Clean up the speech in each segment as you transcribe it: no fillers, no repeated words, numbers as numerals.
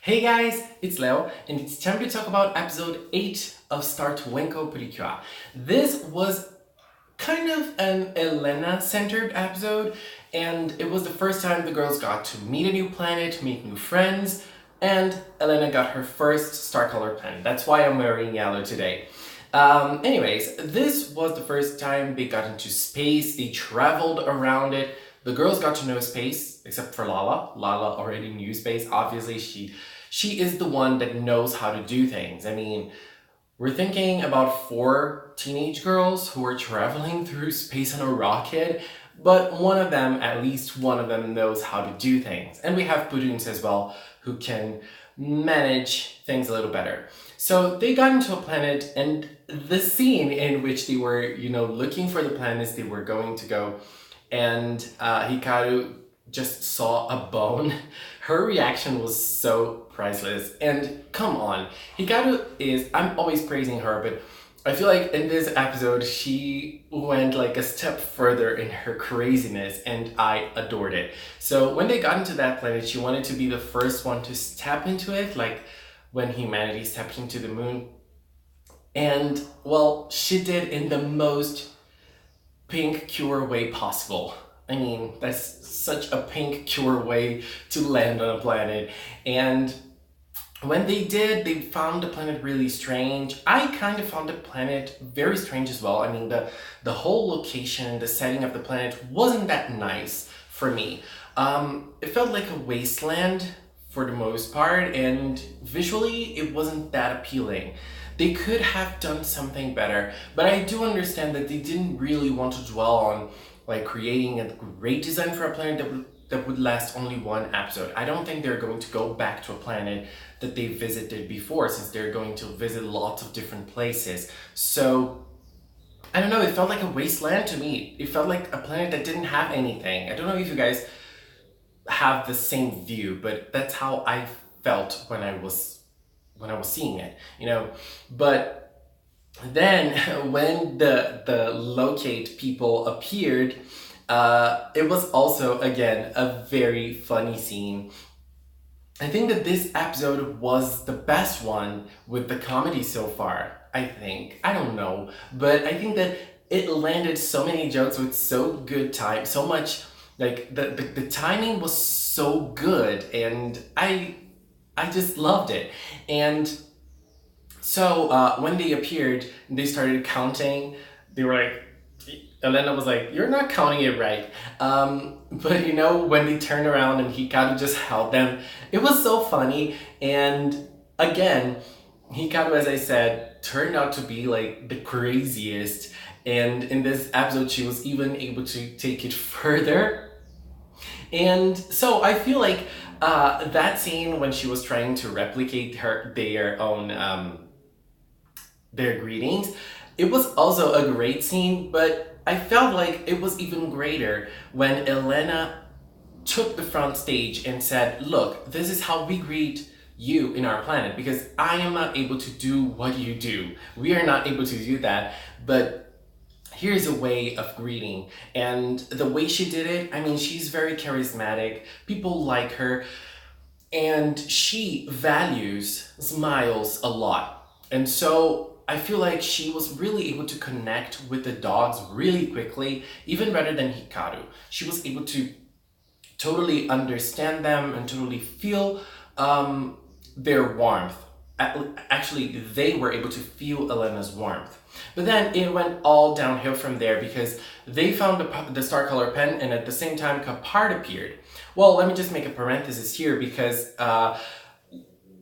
Hey guys, it's Leo, and it's time to talk about episode 8 of TWINKLE PRECURE. This was kind of an Elena-centered episode, and it was the first time the girls got to meet a new planet, meet new friends, and Elena got her first star color pen. That's why I'm wearing yellow today. Anyways, this was the first time they got into space, they traveled around it. The girls got to know space, except for Lala. Lala already knew space. Obviously, she is the one that knows how to do things. I mean, we're thinking about 4 teenage girls who are traveling through space on a rocket, but one of them, at least one of them, knows how to do things. And we have Puduns as well, who can manage things a little better. So they got into a planet, and the scene in which they were, looking for the planets they were going to go, and Hikaru just saw a bone. Her reaction was so priceless. And come on, Hikaru I'm always praising her, but I feel like in this episode, she went like a step further in her craziness, and I adored it. So when they got into that planet, she wanted to be the first one to step into it, like when humanity stepped into the moon. And, well, she did in the most pink cure way possible. I mean, that's such a pink cure way to land on a planet. And when they did, they found the planet really strange. I kind of found the planet very strange as well. I mean, the whole location, the setting of the planet wasn't that nice for me. It felt like a wasteland for the most part, and visually it wasn't that appealing. They could have done something better, but I do understand that they didn't really want to dwell on like creating a great design for a planet that would last only one episode. I don't think they're going to go back to a planet that they visited before, since they're going to visit lots of different places. So I don't know, it felt like a wasteland to me. It felt like a planet that didn't have anything. I don't know if you guys have the same view, but that's how I felt when I was seeing it, But then when the locate people appeared, it was also again a very funny scene. I think that this episode was the best one with the comedy so far. I think, I don't know, but I think that it landed so many jokes with so good time, so much, like the timing was so good, and I just loved it. And so when they appeared, they started counting. They were like, Elena was like, "You're not counting it right." But when they turned around and he kind of just held them, it was so funny. And again, Hikaru, as I said, turned out to be like the craziest. And in this episode, she was even able to take it further. And so I feel like that scene when she was trying to replicate their greetings, it was also a great scene, but I felt like it was even greater when Elena took the front stage and said, "Look, this is how we greet you in our planet, because I am not able to do what you do. We are not able to do that, but here's a way of greeting." And the way she did it, I mean, she's very charismatic. People like her, and she values smiles a lot. And so I feel like she was really able to connect with the dogs really quickly, even better than Hikaru. She was able to totally understand them and totally feel their warmth. Actually, they were able to feel Elena's warmth. But then it went all downhill from there, because they found the star color pen, and at the same time Kapard appeared. Well, let me just make a parenthesis here, because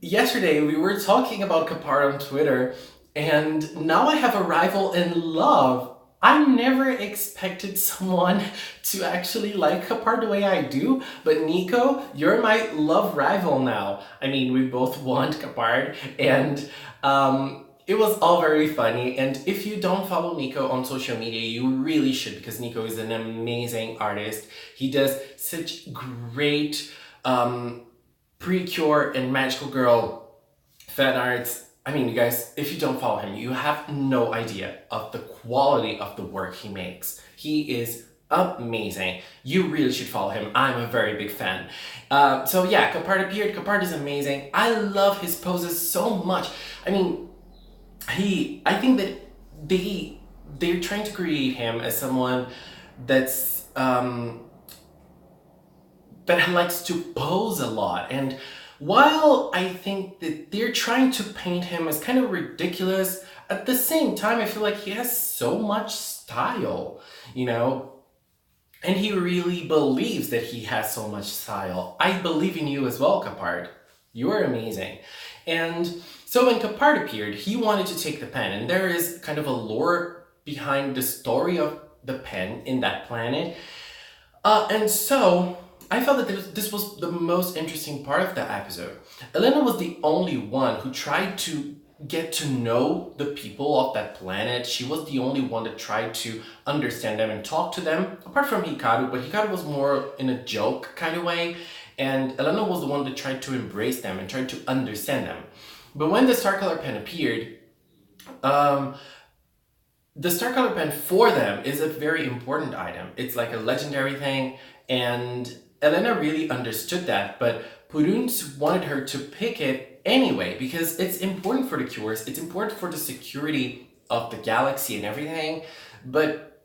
yesterday we were talking about Kapard on Twitter, and now I have a rival in love. I never expected someone to actually like Kapard the way I do, but Nico, you're my love rival now. I mean, we both want Kapard, and it was all very funny. And if you don't follow Nico on social media, you really should, because Nico is an amazing artist. He does such great Precure and Magical Girl fan arts. I mean, you guys, if you don't follow him, you have no idea of the quality of the work he makes. He is amazing. You really should follow him. I'm a very big fan. So yeah, Capard appeared. Capard is amazing. I love his poses so much. I mean, I think that they're trying to create him as someone that's that likes to pose a lot. And while I think that they're trying to paint him as kind of ridiculous, at the same time I feel like he has so much style, you know? And he really believes that he has so much style. I believe in you as well, Capard. You are amazing. And so when Capard appeared, he wanted to take the pen, and there is kind of a lore behind the story of the pen in that planet. And so I felt that this was the most interesting part of the episode. Elena was the only one who tried to get to know the people of that planet. She was the only one that tried to understand them and talk to them, apart from Hikaru, but Hikaru was more in a joke kind of way, and Elena was the one that tried to embrace them and tried to understand them. But when the Star Color Pen appeared, the Star Color Pen for them is a very important item. It's like a legendary thing, and Elena really understood that, but Purunz wanted her to pick it anyway because it's important for the cures, it's important for the security of the galaxy and everything, but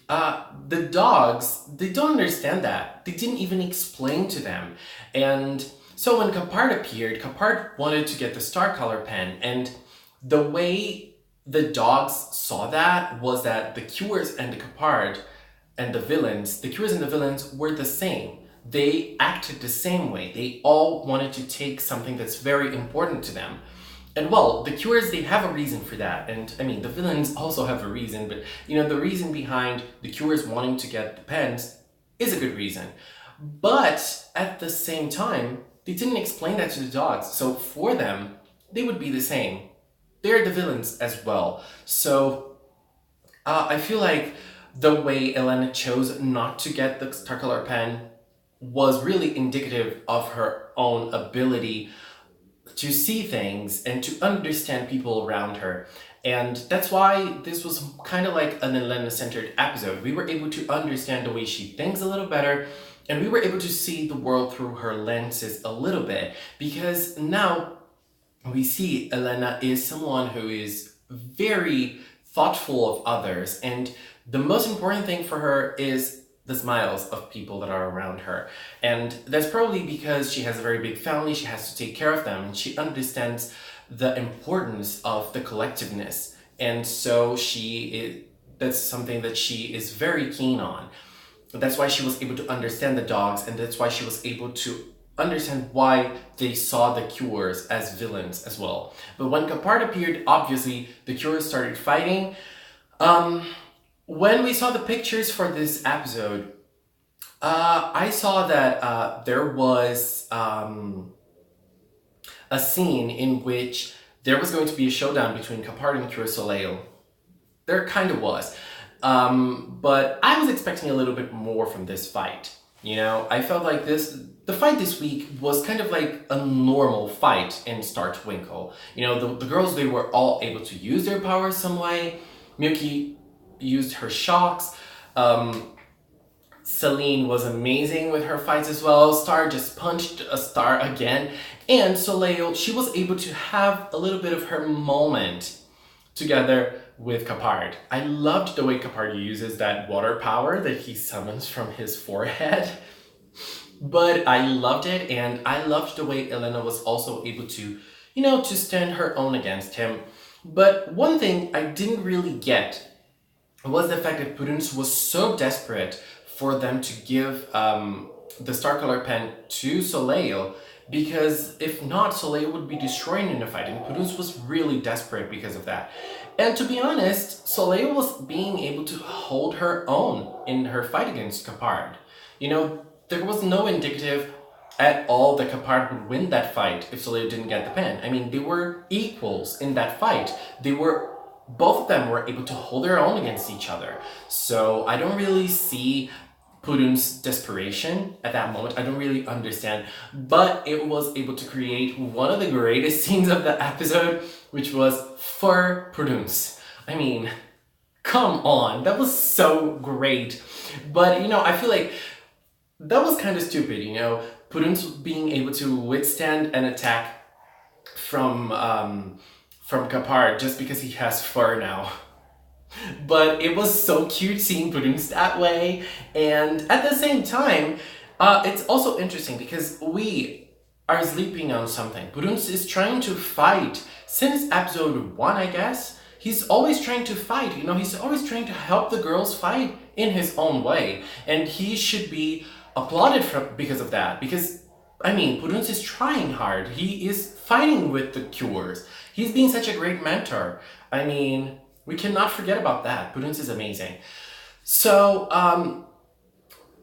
the dogs, they don't understand that. They didn't even explain to them. And so when Capard appeared, Capard wanted to get the Star Color Pen, and the way the dogs saw that was that the cures and the Capard and the cures and the villains were the same. They acted the same way. They all wanted to take something that's very important to them. And well, the cures, they have a reason for that. And I mean, the villains also have a reason, but you know, the reason behind the cures wanting to get the pens is a good reason. But at the same time, they didn't explain that to the dogs. So for them, they would be the same. They're the villains as well. So I feel like the way Elena chose not to get the Star Color Pen was really indicative of her own ability to see things and to understand people around her. And that's why this was kind of like an Elena-centered episode. We were able to understand the way she thinks a little better, and we were able to see the world through her lenses a little bit, because now we see Elena is someone who is very thoughtful of others, and the most important thing for her is the smiles of people that are around her. And that's probably because she has a very big family, she has to take care of them, and she understands the importance of the collectiveness. And so that's something that she is very keen on. That's why she was able to understand the dogs, and that's why she was able to understand why they saw the cures as villains as well. But when Capard appeared, obviously the cures started fighting. When we saw the pictures for this episode, I saw that there was a scene in which there was going to be a showdown between Capard and Cure Soleil. There kind of was. But I was expecting a little bit more from this fight. You know, I felt like the fight this week was kind of like a normal fight in Star Twinkle. You know, the girls, they were all able to use their powers some way. Miyuki used her shocks. Celine was amazing with her fights as well. Star just punched a Star again. And Soleil, she was able to have a little bit of her moment together with Capard. I loved the way Capard uses that water power that he summons from his forehead. But I loved it, and I loved the way Elena was also able to, you know, to stand her own against him. But one thing I didn't really get was the fact that Purunz was so desperate for them to give the Star Color Pen to Soleil, because if not, Soleil would be destroyed in the fight, and Purunz was really desperate because of that. And to be honest, Soleil was being able to hold her own in her fight against Capard. You know, there was no indicative at all that Capard would win that fight if Soleil didn't get the pen. I mean, they were equals in that fight. Both of them were able to hold their own against each other. So I don't really see Purunz's desperation at that moment. I don't really understand, but it was able to create one of the greatest scenes of the episode, which was for Purunz. I mean, Come on, that was so great. But, I feel like that was kind of stupid, Pudun's being able to withstand an attack from Kapar just because he has fur now. But it was so cute seeing Pudun's that way, and at the same time, it's also interesting because we are sleeping on something. Pudun's is trying to fight since episode 1, I guess. He's always trying to fight, he's always trying to help the girls fight in his own way, and he should be applauded because of that. Because Pudun's is trying hard. He is fighting with the cures. He's being such a great mentor. We cannot forget about that. Pudun's is amazing. So,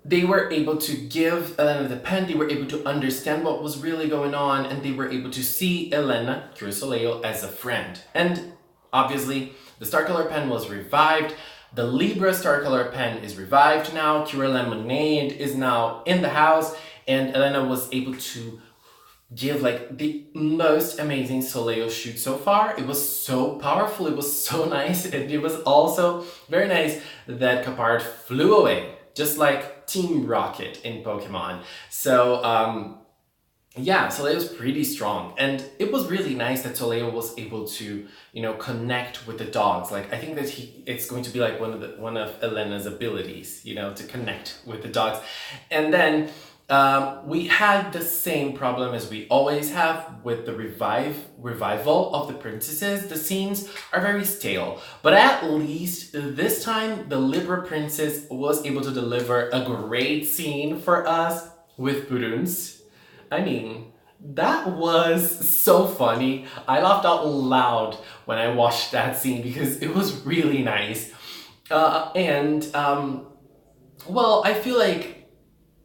they were able to give Elena the pen, they were able to understand what was really going on, and they were able to see Elena, Cure Soleil, as a friend. And obviously, the Star Color pen was revived. The Libra Star Color pen is revived now. Cure Lemonade is now in the house, and Elena was able to give the most amazing Soleil shoot so far. It was so powerful, it was so nice, and it was also very nice that Kapard flew away, just like Team Rocket in Pokemon. So yeah, Soleil was pretty strong, and it was really nice that Soleil was able to connect with the dogs. I think that it's going to be one of Elena's abilities, to connect with the dogs. And then we had the same problem as we always have with the revival of the princesses. The scenes are very stale, but at least this time the Libra princess was able to deliver a great scene for us with Pudun's. That was so funny. I laughed out loud when I watched that scene because it was really nice. Well, I feel like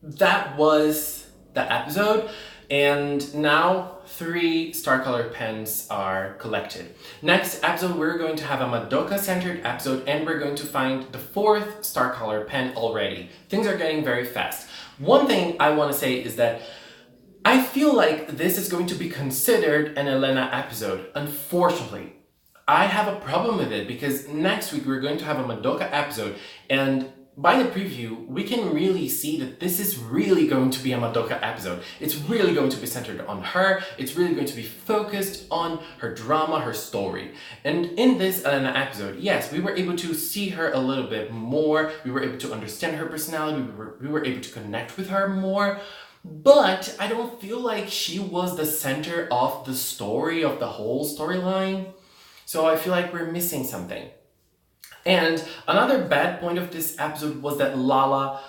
that was the episode, and now 3 Star Color pens are collected. Next episode, we're going to have a Madoka-centered episode, and we're going to find the 4th Star Color pen already. Things are getting very fast. One thing I want to say is that I feel like this is going to be considered an Elena episode. Unfortunately, I have a problem with it because next week we're going to have a Madoka episode, and by the preview, we can really see that this is really going to be a Madoka episode. It's really going to be centered on her. It's really going to be focused on her drama, her story. And in this Elena episode, yes, we were able to see her a little bit more. We were able to understand her personality. We were able to connect with her more. But I don't feel like she was the center of the story, of the whole storyline. So I feel like we're missing something. And another bad point of this episode was that Lala,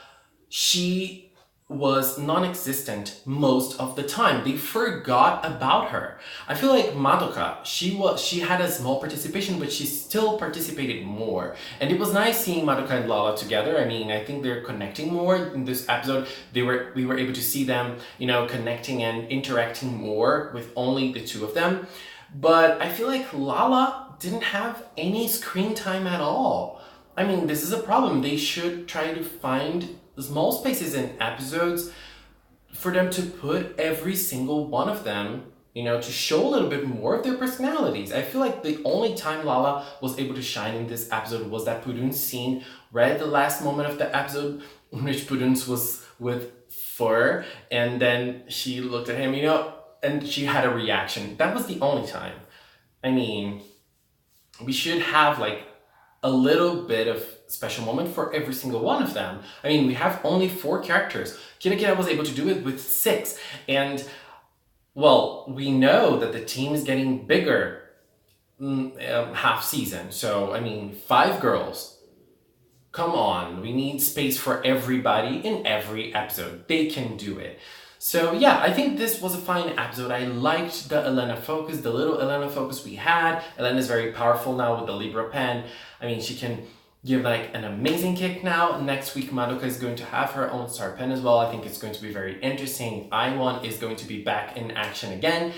she was non-existent most of the time. They forgot about her. I feel like Madoka, she had a small participation, but she still participated more. And it was nice seeing Madoka and Lala together. I think they're connecting more in this episode. We were able to see them, connecting and interacting more with only the 2 of them. But I feel like Lala didn't have any screen time at all. This is a problem. They should try to find small spaces in episodes for them to put every single one of them, to show a little bit more of their personalities. I feel like the only time Lala was able to shine in this episode was that Pudun's scene right at the last moment of the episode in which Pudun's was with Fur, and then she looked at him, and she had a reaction. That was the only time. We should have a little bit of special moment for every single one of them. We have only 4 characters. Kira Kira was able to do it with 6. And, well, we know that the team is getting bigger half season. So, 5 girls. Come on, we need space for everybody in every episode. They can do it. So yeah, I think this was a fine episode. I liked the Elena focus, the little Elena focus we had. Elena's very powerful now with the Libra pen. She can give an amazing kick now. Next week, Madoka is going to have her own star pen as well. I think it's going to be very interesting. I1 is going to be back in action again.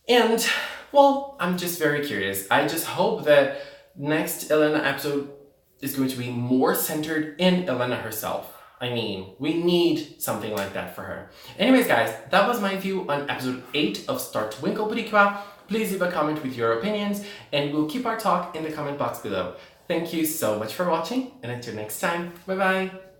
And, well, I'm just very curious. I just hope that next Elena episode is going to be more centered in Elena herself. We need something like that for her. Anyways, guys, that was my view on episode 8 of Star TWINKLE PRECURE. Please leave a comment with your opinions, and we'll keep our talk in the comment box below. Thank you so much for watching, and until next time, bye bye!